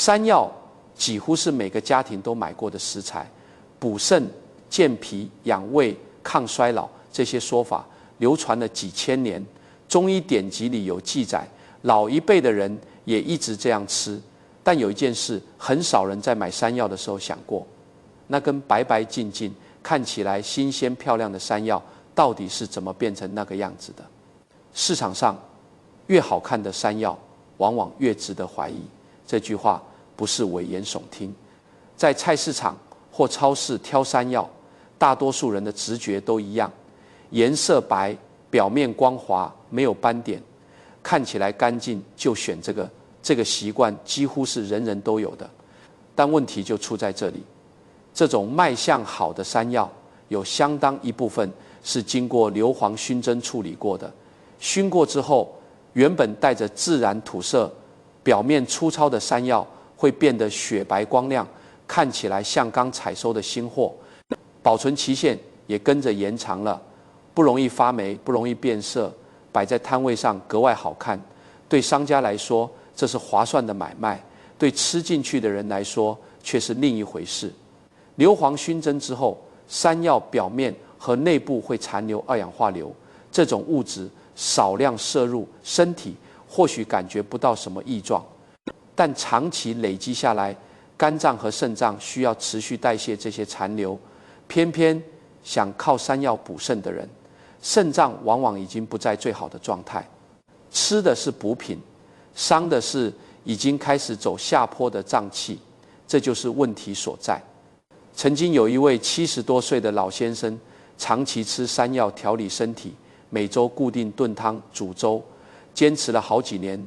山药几乎是每个家庭都买过的食材，补肾、健脾、养胃、抗衰老这些说法流传了几千年，中医典籍里有记载，老一辈的人也一直这样吃。但有一件事，很少人在买山药的时候想过，那根白白净净、看起来新鲜漂亮的山药，到底是怎么变成那个样子的？市场上越好看的山药，往往越值得怀疑。这句话不是危言耸听。在菜市场或超市挑山药，大多数人的直觉都一样，颜色白，表面光滑，没有斑点，看起来干净，就选这个。这个习惯几乎是人人都有的。但问题就出在这里，这种卖相好的山药，有相当一部分是经过硫磺熏蒸处理过的。熏过之后，原本带着自然土色、表面粗糙的山药会变得雪白光亮，看起来像刚采收的新货，保存期限也跟着延长了，不容易发霉，不容易变色，摆在摊位上格外好看。对商家来说，这是划算的买卖，对吃进去的人来说却是另一回事。硫磺熏蒸之后，山药表面和内部会残留二氧化硫，这种物质少量摄入身体，或许感觉不到什么异状，但长期累积下来，肝脏和肾脏需要持续代谢这些残留，偏偏想靠山药补肾的人，肾脏往往已经不在最好的状态，吃的是补品，伤的是已经开始走下坡的脏器，这就是问题所在。曾经有一位70多岁的老先生，长期吃山药调理身体，每周固定炖汤煮粥，坚持了好几年。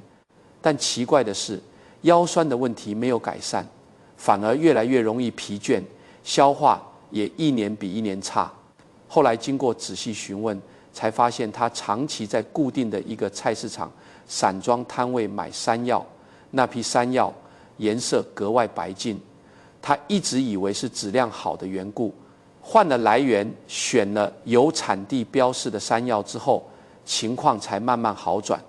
但奇怪的是，腰酸的问题没有改善，反而越来越容易疲倦，消化也一年比一年差。后来经过仔细询问，才发现他长期在固定的一个菜市场散装摊位买山药，那批山药颜色格外白净，他一直以为是质量好的缘故，换了来源，选了有产地标示的山药之后，情况才慢慢好转。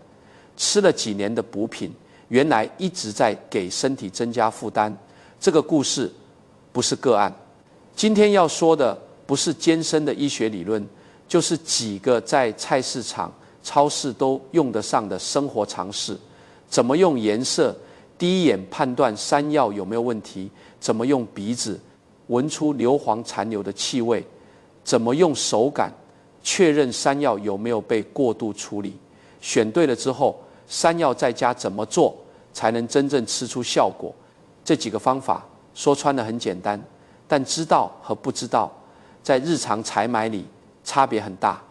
吃了几年的补品，原来一直在给身体增加负担。这个故事不是个案。今天要说的不是艰深的医学理论，就是几个在菜市场、超市都用得上的生活常识。怎么用颜色第一眼判断山药有没有问题？怎么用鼻子闻出硫磺残留的气味？怎么用手感确认山药有没有被过度处理？选对了之后，山药在家怎么做才能真正吃出效果？这几个方法说穿了很简单，但知道和不知道在日常采买里差别很大。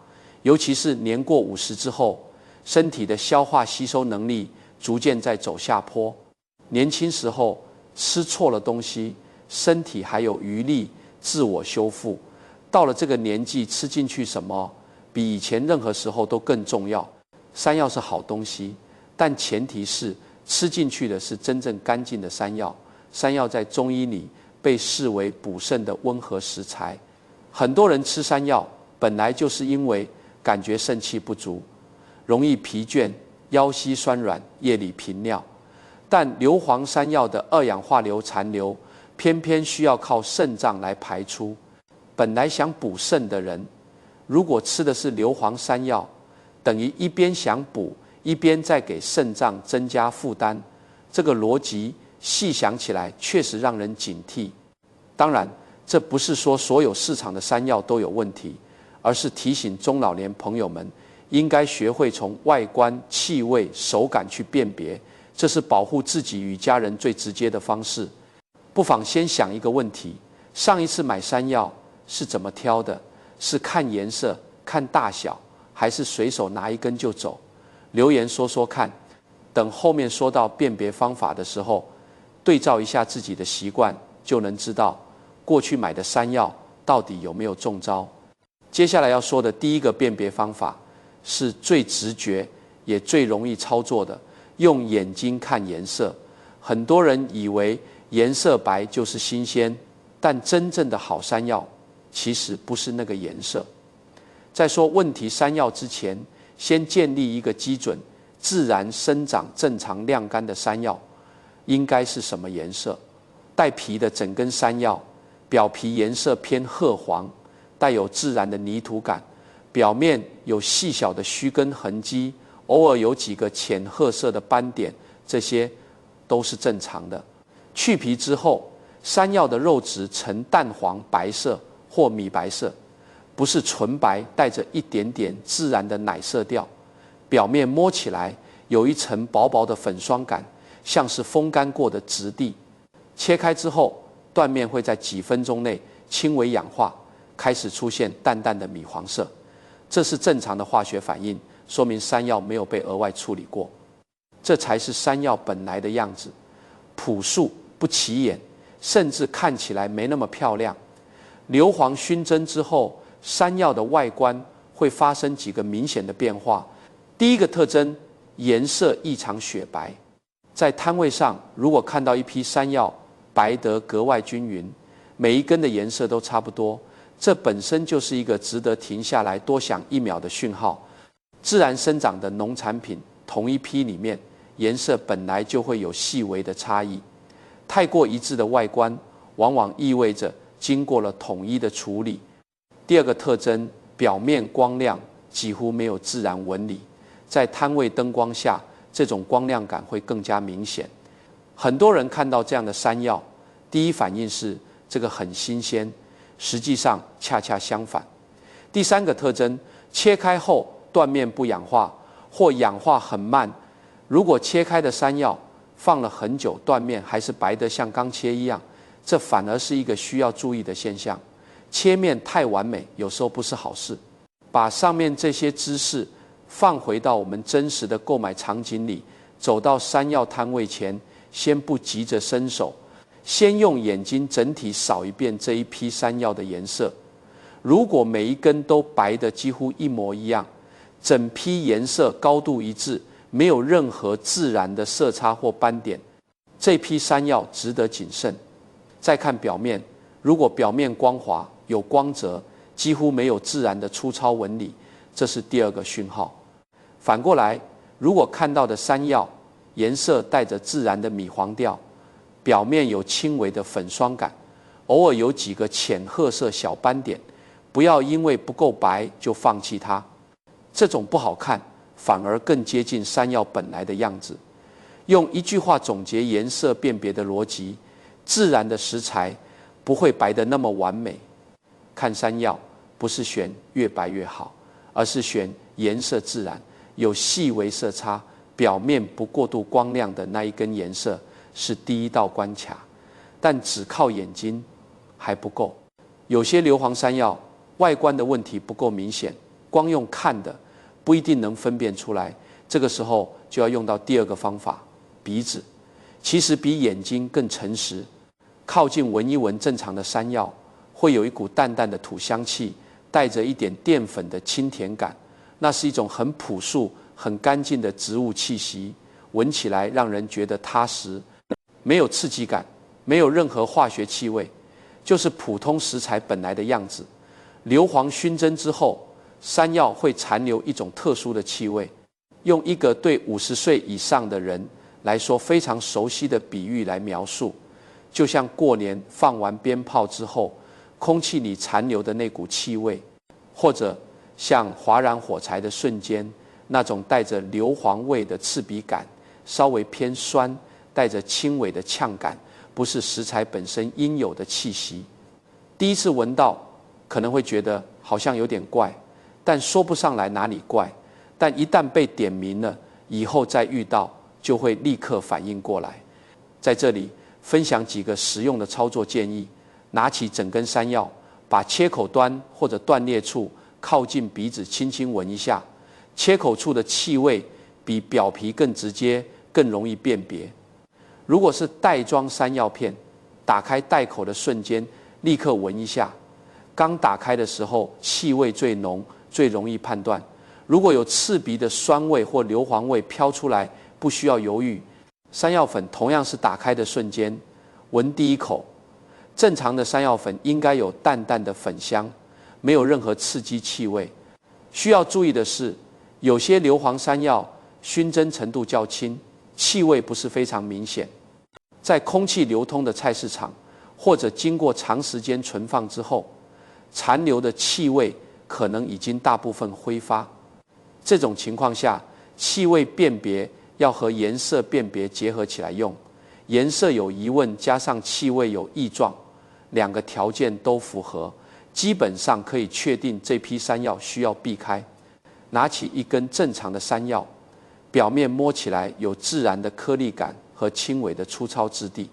尤其是年过50之后，身体的消化吸收能力逐渐在走下坡。年轻时候吃错了东西，身体还有余力自我修复。到了这个年纪，吃进去什么比以前任何时候都更重要。山药是好东西，但前提是吃进去的是真正干净的山药。山药在中医里被视为补肾的温和食材。很多人吃山药本来就是因为感觉肾气不足，容易疲倦，腰膝酸软，夜里频尿。但硫磺山药的二氧化硫残留偏偏需要靠肾脏来排出。本来想补肾的人，如果吃的是硫磺山药，等于一边想补，一边在给肾脏增加负担。这个逻辑细想起来确实让人警惕。当然，这不是说所有市场的山药都有问题，而是提醒中老年朋友们应该学会从外观、气味、手感去辨别，这是保护自己与家人最直接的方式。不妨先想一个问题：上一次买山药是怎么挑的？是看颜色、看大小，还是随手拿一根就走？留言说说看。等后面说到辨别方法的时候，对照一下自己的习惯，就能知道过去买的山药到底有没有中招。接下来要说的第一个辨别方法是最直觉也最容易操作的，用眼睛看颜色。很多人以为颜色白就是新鲜，但真正的好山药其实不是那个颜色。在说问题山药之前，先建立一个基准：自然生长、正常晾干的山药，应该是什么颜色。带皮的整根山药，表皮颜色偏褐黄，带有自然的泥土感，表面有细小的须根痕迹，偶尔有几个浅褐色的斑点，这些都是正常的。去皮之后，山药的肉质呈淡黄白色或米白色，不是纯白，带着一点点自然的奶色调。表面摸起来有一层薄薄的粉霜感，像是风干过的质地。切开之后，断面会在几分钟内轻微氧化，开始出现淡淡的米黄色。这是正常的化学反应，说明山药没有被额外处理过。这才是山药本来的样子，朴素不起眼，甚至看起来没那么漂亮。硫磺熏蒸之后，山药的外观会发生几个明显的变化。第一个特征，颜色异常雪白。在摊位上，如果看到一批山药白得格外均匀，每一根的颜色都差不多，这本身就是一个值得停下来多想1秒的讯号。自然生长的农产品同一批里面，颜色本来就会有细微的差异。太过一致的外观，往往意味着经过了统一的处理。第二个特征，表面光亮，几乎没有自然纹理。在摊位灯光下，这种光亮感会更加明显。很多人看到这样的山药，第一反应是这个很新鲜，实际上恰恰相反。第三个特征，切开后断面不氧化，或氧化很慢。如果切开的山药放了很久，断面还是白得像刚切一样，这反而是一个需要注意的现象。切面太完美，有时候不是好事。把上面这些知识放回到我们真实的购买场景里，走到山药摊位前，先不急着伸手，先用眼睛整体扫一遍这一批山药的颜色。如果每一根都白得几乎一模一样，整批颜色高度一致，没有任何自然的色差或斑点，这批山药值得谨慎。再看表面，如果表面光滑有光泽，几乎没有自然的粗糙纹理，这是第二个讯号。反过来，如果看到的山药颜色带着自然的米黄调，表面有轻微的粉霜感，偶尔有几个浅褐色小斑点，不要因为不够白就放弃它。这种不好看，反而更接近山药本来的样子。用一句话总结颜色辨别的逻辑：自然的食材不会白得那么完美。看山药不是选越白越好，而是选颜色自然，有细微色差，表面不过度光亮的那一根颜色是第一道关卡。但只靠眼睛还不够，有些硫磺山药外观的问题不够明显，光用看的不一定能分辨出来。这个时候就要用到第二个方法，鼻子。其实比眼睛更诚实。靠近闻一闻正常的山药，会有一股淡淡的土香气，带着一点淀粉的清甜感。那是一种很朴素、很干净的植物气息，闻起来让人觉得踏实，没有刺激感，没有任何化学气味，就是普通食材本来的样子。硫磺熏蒸之后，山药会残留一种特殊的气味。用一个对50岁以上的人来说非常熟悉的比喻来描述，就像过年放完鞭炮之后，空气里残留的那股气味，或者像划燃火柴的瞬间，那种带着硫磺味的刺鼻感，稍微偏酸，带着轻微的呛感，不是食材本身应有的气息。第一次闻到可能会觉得好像有点怪，但说不上来哪里怪。但一旦被点名了，以后再遇到就会立刻反应过来。在这里分享几个实用的操作建议：拿起整根山药，把切口端或者断裂处靠近鼻子轻轻闻一下，切口处的气味比表皮更直接，更容易辨别。如果是袋装山药片，打开袋口的瞬间立刻闻一下，刚打开的时候气味最浓，最容易判断。如果有刺鼻的酸味或硫磺味飘出来，不需要犹豫。山药粉同样是打开的瞬间，闻第一口，正常的山药粉应该有淡淡的粉香，没有任何刺激气味。需要注意的是，有些硫磺山药熏蒸程度较轻，气味不是非常明显。在空气流通的菜市场，或者经过长时间存放之后，残留的气味可能已经大部分挥发。这种情况下，气味辨别要和颜色辨别结合起来用。颜色有疑问，加上气味有异状，两个条件都符合，基本上可以确定这批山药需要避开。拿起一根正常的山药，表面摸起来有自然的颗粒感和轻微的粗糙质地，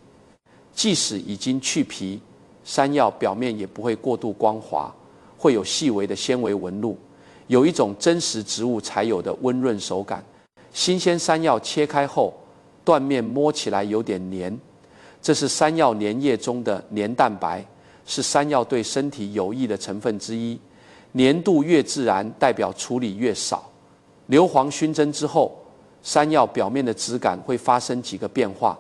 即使已经去皮，山药表面也不会过度光滑，会有细微的纤维纹路，有一种真实植物才有的温润手感。新鲜山药切开后，断面摸起来有点黏，这是山药粘液中的黏蛋白，是山药对身体有益的成分之一。粘度越自然，代表处理越少。硫磺熏蒸之后，山药表面的质感会发生几个变化，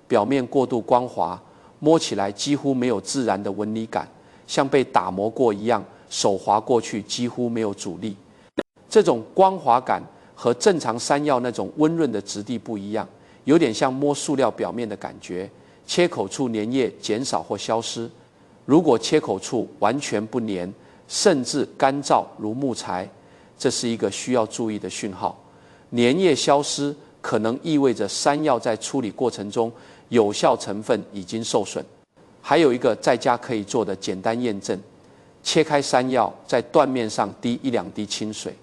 表面过度光滑，摸起来几乎没有自然的纹理感，像被打磨过一样，手滑过去几乎没有阻力。这种光滑感和正常山药那种温润的质地不一样，有点像摸塑料表面的感觉。切口处粘液减少或消失，如果切口处完全不粘，甚至干燥如木材，这是一个需要注意的讯号。粘液消失可能意味着山药在处理过程中有效成分已经受损。还有一个在家可以做的简单验证：切开山药，在断面上滴1-2滴清水。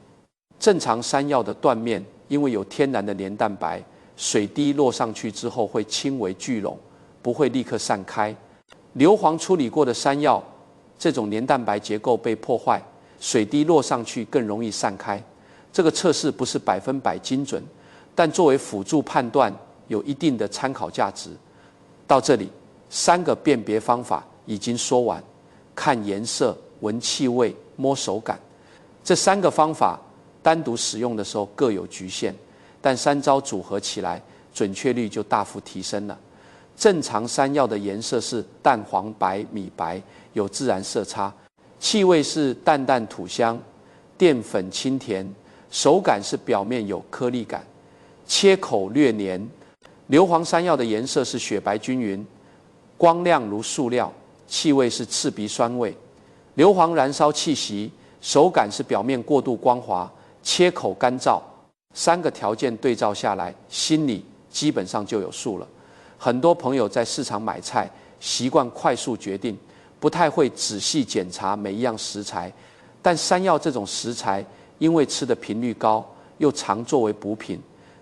正常山药的断面因为有天然的黏蛋白，水滴落上去之后会轻微聚拢，不会立刻散开。硫磺处理过的山药，这种黏蛋白结构被破坏，水滴落上去更容易散开。这个测试不是100%精准，但作为辅助判断有一定的参考价值。到这里，3个辨别方法已经说完：看颜色、闻气味、摸手感。这3个方法单独使用的时候各有局限，但3招组合起来，准确率就大幅提升了。正常山药的颜色是淡黄白、米白，有自然色差；气味是淡淡土香，淀粉清甜；手感是表面有颗粒感，切口略黏。硫磺山药的颜色是雪白均匀，光亮如塑料，气味是刺鼻酸味。硫磺燃烧气息，手感是表面过度光滑，切口干燥。3个条件对照下来，心里基本上就有数了。很多朋友在市场买菜，习惯快速决定，不太会仔细检查每一样食材。但山药这种食材，因为吃的频率高，又常作为补品，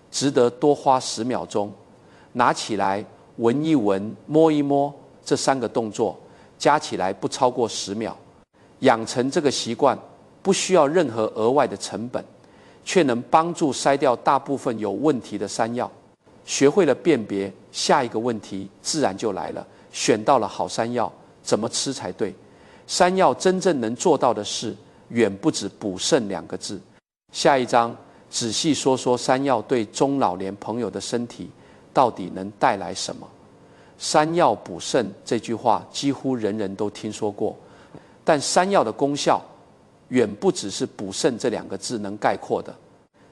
值得多花10秒钟，拿起来闻一闻、摸一摸，这3个动作加起来不超过10秒。养成这个习惯，不需要任何额外的成本，却能帮助筛掉大部分有问题的山药。学会了辨别，下一个问题自然就来了：选到了好山药，怎么吃才对？山药真正能做到的事，远不止补肾2个字。下一章仔细说说山药对中老年朋友的身体到底能带来什么。山药补肾这句话几乎人人都听说过，但山药的功效远不只是补肾这2个字能概括的。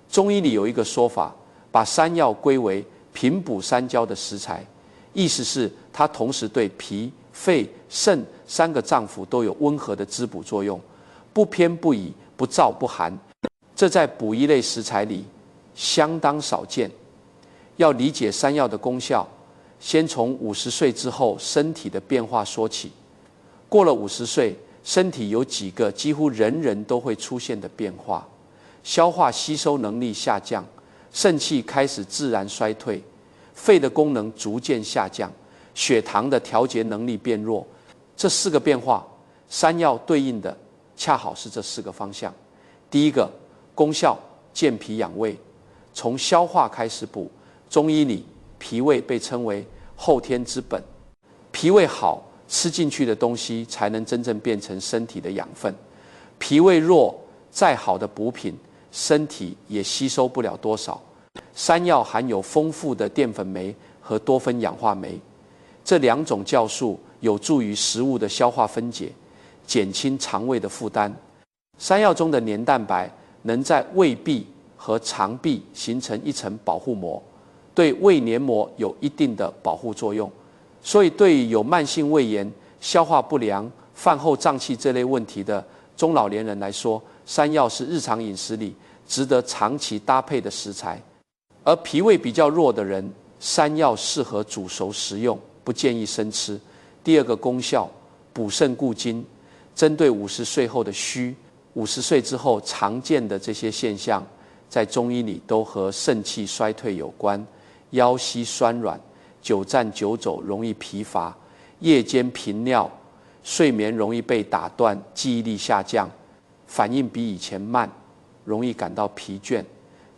中医里有一个说法，把山药归为平补三焦的食材，意思是它同时对脾、肺、肾3个脏腑都有温和的滋补作用，不偏不倚，不燥不寒。这在补益类食材里相当少见。要理解山药的功效，先从50岁之后身体的变化说起。过了50岁，身体有几个几乎人人都会出现的变化：消化吸收能力下降，肾气开始自然衰退，肺的功能逐渐下降，血糖的调节能力变弱。这4个变化，山药对应的恰好是这4个方向。第一个，功效健脾养胃，从消化开始补。中医里，脾胃被称为后天之本，脾胃好，吃进去的东西才能真正变成身体的养分。脾胃弱，再好的补品，身体也吸收不了多少。山药含有丰富的淀粉酶和多酚氧化酶，这2种酵素有助于食物的消化分解，减轻肠胃的负担。山药中的黏蛋白能在胃壁和肠壁形成一层保护膜，对胃黏膜有一定的保护作用，所以对于有慢性胃炎、消化不良、饭后胀气这类问题的中老年人来说，山药是日常饮食里值得长期搭配的食材。而脾胃比较弱的人，山药适合煮熟食用，不建议生吃。第二个功效，补肾固精，针对50岁后的虚，50岁之后常见的这些现象，在中医里都和肾气衰退有关，腰膝酸软，久站久走容易疲乏，夜间频尿，睡眠容易被打断，记忆力下降，反应比以前慢，容易感到疲倦，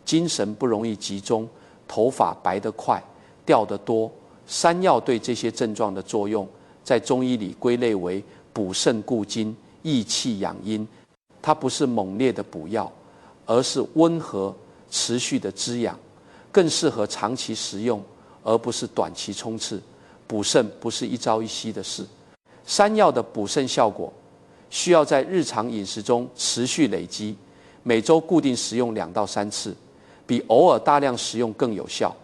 精神不容易集中，头发白得快，掉得多。山药对这些症状的作用，在中医里归类为补肾固精、益气养阴。它不是猛烈的补药，而是温和持续的滋养，更适合长期食用，而不是短期冲刺。补肾不是一朝一夕的事。山药的补肾效果需要在日常饮食中持续累积，每周固定食用2到3次，比偶尔大量食用更有效。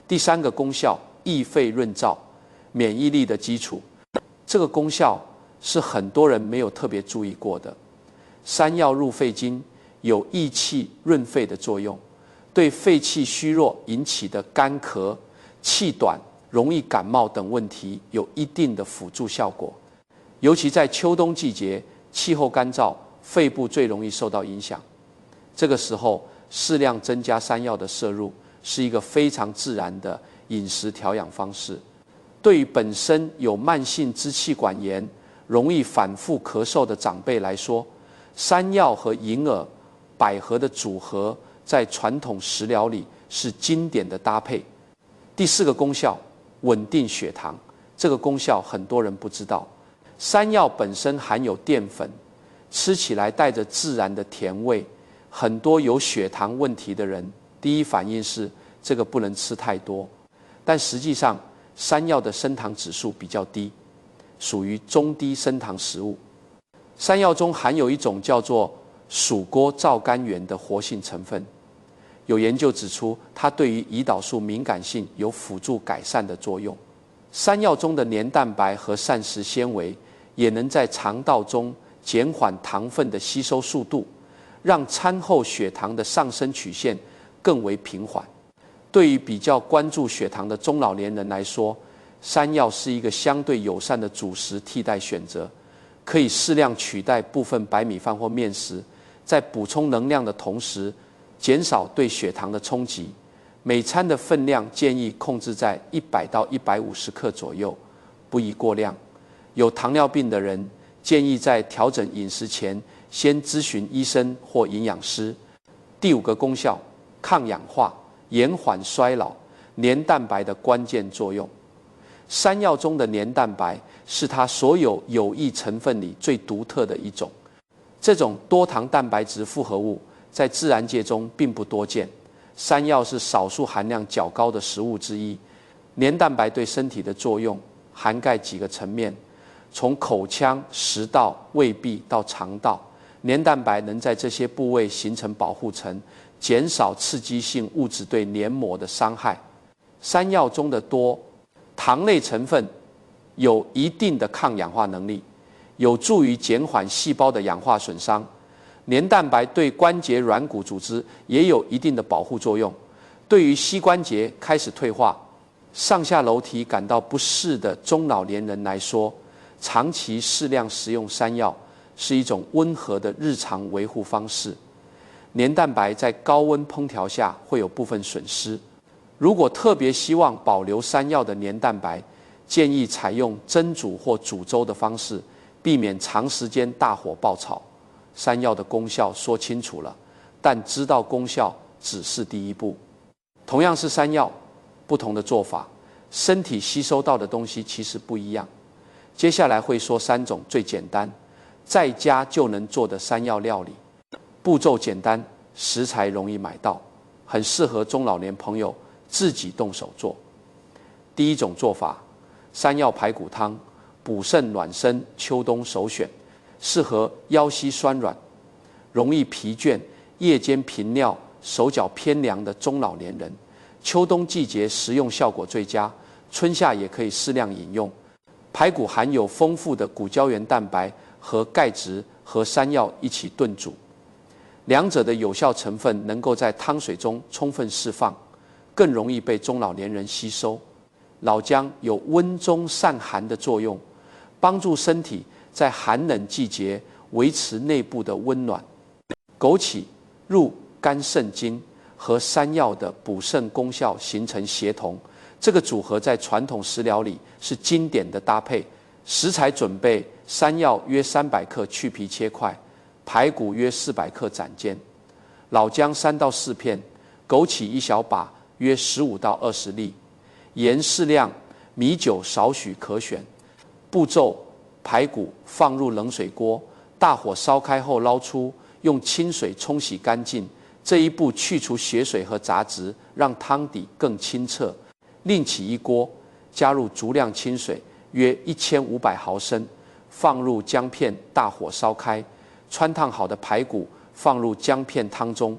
第三个功效，益肺润燥，免疫力的基础。这个功效是很多人没有特别注意过的。山药入肺经，有益气润肺的作用，对肺气虚弱引起的干咳、气短、容易感冒等问题有一定的辅助效果。尤其在秋冬季节，气候干燥，肺部最容易受到影响。这个时候，适量增加山药的摄入，是一个非常自然的饮食调养方式。对于本身有慢性支气管炎、容易反复咳嗽的长辈来说，山药和银耳、百合的组合，在传统食疗里是经典的搭配。第四个功效，稳定血糖。这个功效很多人不知道。山药本身含有淀粉，吃起来带着自然的甜味。很多有血糖问题的人，第一反应是这个不能吃太多，但实际上山药的升糖指数比较低，属于中低升糖食物。山药中含有一种叫做蜀锅皂苷元的活性成分，有研究指出，它对于胰岛素敏感性有辅助改善的作用。山药中的黏蛋白和膳食纤维也能在肠道中减缓糖分的吸收速度，让餐后血糖的上升曲线更为平缓。对于比较关注血糖的中老年人来说，山药是一个相对友善的主食替代选择，可以适量取代部分白米饭或面食，在补充能量的同时，减少对血糖的冲击。每餐的分量建议控制在100到150克左右，不宜过量。有糖尿病的人建议在调整饮食前先咨询医生或营养师。第五个功效，抗氧化，延缓衰老，黏蛋白的关键作用。山药中的黏蛋白是它所有有益成分里最独特的一种。这种多糖蛋白质复合物在自然界中并不多见，山药是少数含量较高的食物之一。黏蛋白对身体的作用涵盖几个层面，从口腔、食道、胃壁到肠道，黏蛋白能在这些部位形成保护层，减少刺激性物质对黏膜的伤害。山药中的多糖类成分有一定的抗氧化能力，有助于减缓细胞的氧化损伤。黏蛋白对关节软骨组织也有一定的保护作用。对于膝关节开始退化、上下楼梯感到不适的中老年人来说，长期适量食用山药是一种温和的日常维护方式。黏蛋白在高温烹调下会有部分损失，如果特别希望保留山药的黏蛋白，建议采用蒸煮或煮粥的方式，避免长时间大火爆炒。山药的功效说清楚了，但知道功效只是第一步。同样是山药，不同的做法，身体吸收到的东西其实不一样。接下来会说3种最简单，在家就能做的山药料理，步骤简单，食材容易买到，很适合中老年朋友自己动手做。第一种做法，山药排骨汤，补肾暖身，秋冬首选，适合腰膝酸软、容易疲倦、夜间频尿、手脚偏凉的中老年人。秋冬季节食用效果最佳，春夏也可以适量饮用。排骨含有丰富的骨胶原蛋白和钙质和山药一起炖煮，两者的有效成分能够在汤水中充分释放，更容易被中老年人吸收。老姜有温中散寒的作用，帮助身体在寒冷季节维持内部的温暖。枸杞入肝肾经，和山药的补肾功效形成协同，这个组合在传统食疗里是经典的搭配。食材准备：山药约300克去皮切块，排骨约400克斩件，老姜3到4片，枸杞1小把约15到20粒，盐适量，米酒少许可选。步骤：排骨放入冷水锅，大火烧开后捞出，用清水冲洗干净。这一步去除血水和杂质，让汤底更清澈。另起一锅，加入足量清水，约1500毫升，放入姜片，大火烧开。汆烫好的排骨放入姜片汤中，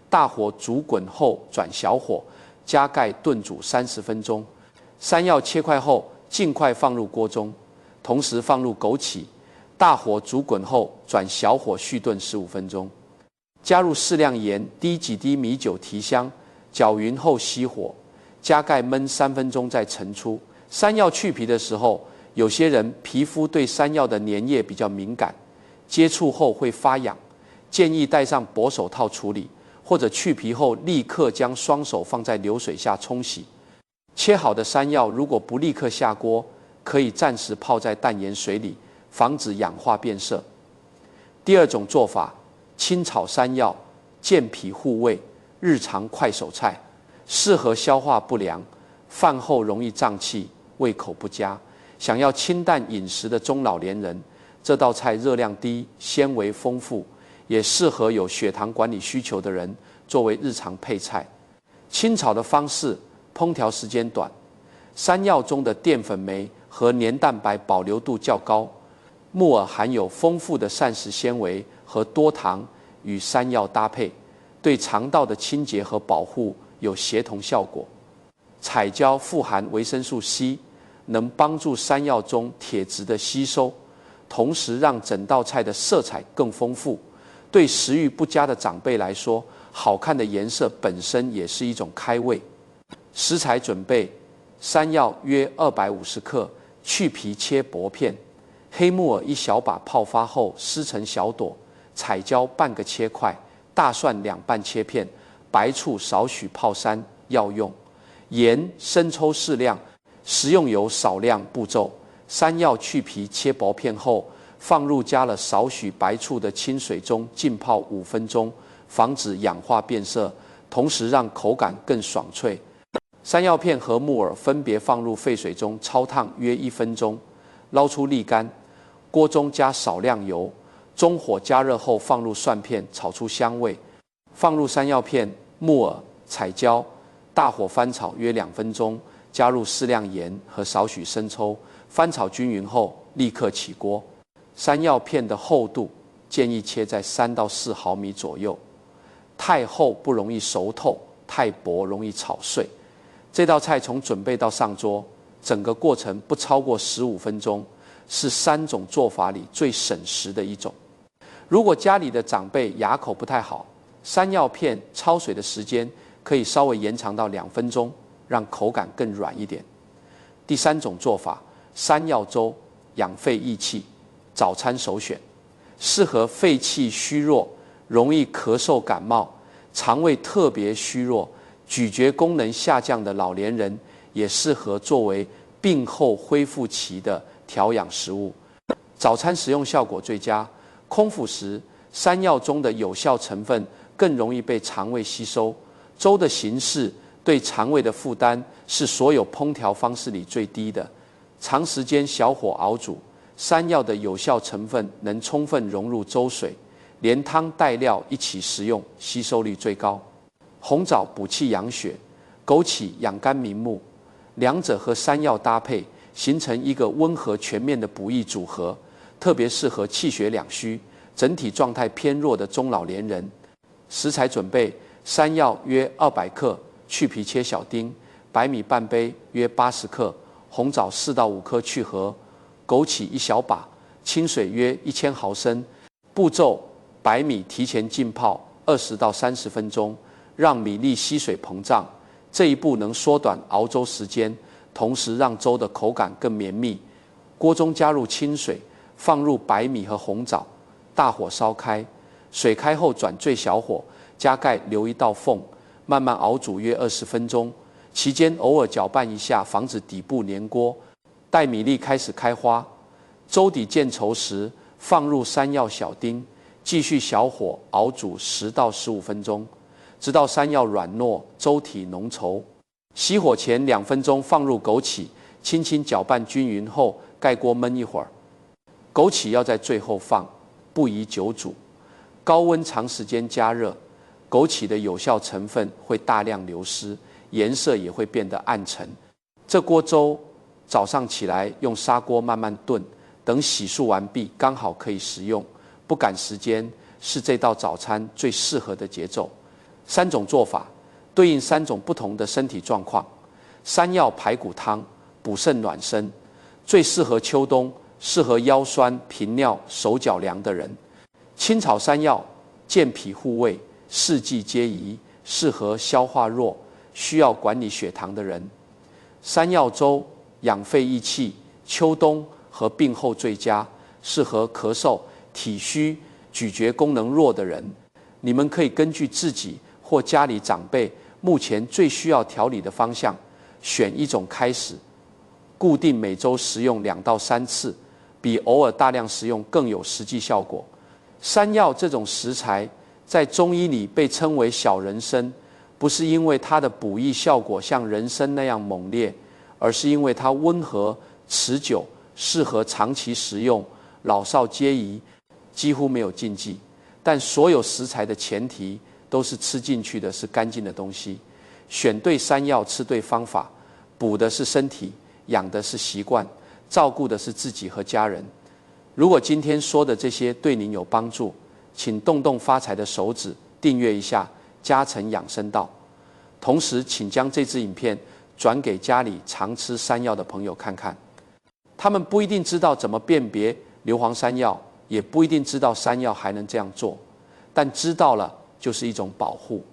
大火煮滚后转小火，加盖炖煮30分钟。山药切块后，尽快放入锅中，同时放入枸杞，大火煮滚后转小火续炖15分钟。加入适量盐，滴几滴米酒提香，搅匀后熄火，加盖焖3分钟再盛出。山药去皮的时候，有些人皮肤对山药的粘液比较敏感，接触后会发痒，建议戴上薄手套处理，或者去皮后立刻将双手放在流水下冲洗。切好的山药如果不立刻下锅，可以暂时泡在淡盐水里，防止氧化变色。第二种做法，清炒山药，健脾护胃，日常快手菜，适合消化不良、饭后容易胀气、胃口不佳、想要清淡饮食的中老年人。这道菜热量低，纤维丰富，也适合有血糖管理需求的人作为日常配菜。清炒的方式，烹调时间短，山药中的淀粉酶和黏蛋白保留度较高，木耳含有丰富的膳食纤维和多糖，与山药搭配，对肠道的清洁和保护有协同效果。彩椒富含维生素 C， 能帮助山药中铁质的吸收，同时让整道菜的色彩更丰富。对食欲不佳的长辈来说，好看的颜色本身也是一种开胃。食材准备：山药约250克，去皮切薄片；黑木耳1小把泡发后撕成小朵；彩椒半个切块；大蒜2瓣切片；白醋少许泡3，药用；盐、生抽适量；食用油少量。步骤：山药去皮切薄片后，放入加了少许白醋的清水中浸泡5分钟，防止氧化变色，同时让口感更爽脆。山药片和木耳分别放入沸水中焯烫约1分钟，捞出沥干。锅中加少量油，中火加热后放入蒜片，炒出香味。放入山药片、木耳、彩椒，大火翻炒约2分钟，加入适量盐和少许生抽，翻炒均匀后立刻起锅。山药片的厚度建议切在3到4毫米左右，太厚不容易熟透，太薄容易炒碎。这道菜从准备到上桌，整个过程不超过15分钟，是3种做法里最省时的一种。如果家里的长辈牙口不太好，山药片焯水的时间可以稍微延长到2分钟，让口感更软一点。第3种做法，山药粥，养肺益气，早餐首选，适合肺气虚弱、容易咳嗽感冒、肠胃特别虚弱、咀嚼功能下降的老年人，也适合作为病后恢复期的调养食物。早餐食用效果最佳。空腹时，山药中的有效成分更容易被肠胃吸收。粥的形式对肠胃的负担是所有烹调方式里最低的。长时间小火熬煮，山药的有效成分能充分融入粥水，连汤带料一起食用，吸收率最高。红枣补气养血，枸杞养肝明目，两者和山药搭配，形成一个温和全面的补益组合，特别适合气血两虚、整体状态偏弱的中老年人。食材准备：山药约200克，去皮切小丁；白米半杯约80克，红枣4到5颗去核，枸杞1小把，清水约1000毫升。步骤：白米提前浸泡20到30分钟，让米粒吸水膨胀。这一步能缩短熬粥时间，同时让粥的口感更绵密。锅中加入清水，放入白米和红枣，大火烧开。水开后转最小火，加盖留一道缝，慢慢熬煮约20分钟。期间偶尔搅拌一下，防止底部粘锅。待米粒开始开花，粥底渐稠时，放入山药小丁，继续小火熬煮10到15分钟，直到山药软糯，粥体浓稠。熄火前2分钟放入枸杞，轻轻搅拌均匀后盖锅焖一会儿。枸杞要在最后放，不宜久煮。高温长时间加热，枸杞的有效成分会大量流失，颜色也会变得暗沉。这锅粥早上起来用砂锅慢慢炖，等洗漱完毕，刚好可以食用。不赶时间，是这道早餐最适合的节奏。3种做法，对应3种不同的身体状况。山药排骨汤补肾暖身，最适合秋冬，适合腰酸、频尿、手脚凉的人。清炒山药，健脾护胃，四季皆宜，适合消化弱、需要管理血糖的人。山药粥养肺益气，秋冬和病后最佳，适合咳嗽、体虚、咀嚼功能弱的人。你们可以根据自己或家里长辈目前最需要调理的方向，选一种开始，固定每周食用2到3次，比偶尔大量食用更有实际效果。山药这种食材在中医里被称为小人参，不是因为它的补益效果像人参那样猛烈，而是因为它温和、持久，适合长期食用，老少皆宜，几乎没有禁忌。但所有食材的前提都是吃进去的是干净的东西。选对山药，吃对方法，补的是身体，养的是习惯，照顾的是自己和家人。如果今天说的这些对您有帮助，请动动发财的手指，订阅一下嘉诚养生道。同时，请将这支影片转给家里常吃山药的朋友看看。他们不一定知道怎么辨别硫磺山药，也不一定知道山药还能这样做，但知道了就是一种保护。